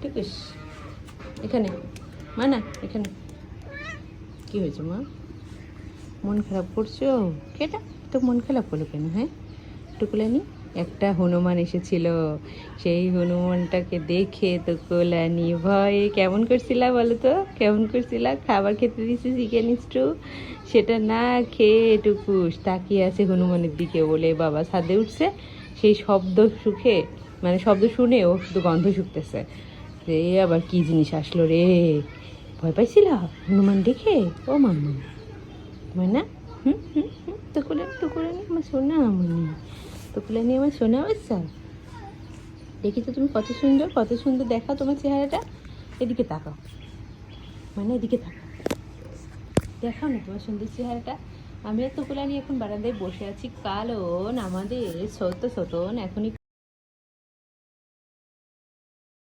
টুকুস এখানে মা না এখানে। কি হয়েছে মা, মন খারাপ করছো? কেটা তো মন খারাপ করলো কেন? হ্যাঁ টুকুলানি, একটা হনুমান এসেছিল, সেই হনুমানটাকে দেখে তো কোলানি ভয়ে কেমন করছিলা বলো তো, কেমন করছিলা? খাবার খেতে দিয়েছি চিকেন স্টু, সেটা না খেয়ে টুকুস তাকিয়ে আছে হনুমানের দিকে বলে বাবা ছাদে উঠছে, সেই শব্দ সুখে মানে শব্দ শুনে ও শুধু গন্ধ শুকতেছে। রে আবার কি জিনিস আসলো রে, ভয় পাইছিলা হনুমান দেখে? ও মাম্মা না, হুম হুম হুম, টুকুলানি আমার সোনা মনি, টুকুলানি আমার সোনা বাচ্চা। দেখি তো তুমি কত সুন্দর, কত সুন্দর দেখা তোমার চেহারাটা। এদিকে তাকাও, মানে এদিকে তাকাও, দেখাও না তোমার সুন্দর চেহারাটা। আমি আর টুকুলানি এখন বারান্দায় বসে আছি, কারণ আমাদের সতন এখনই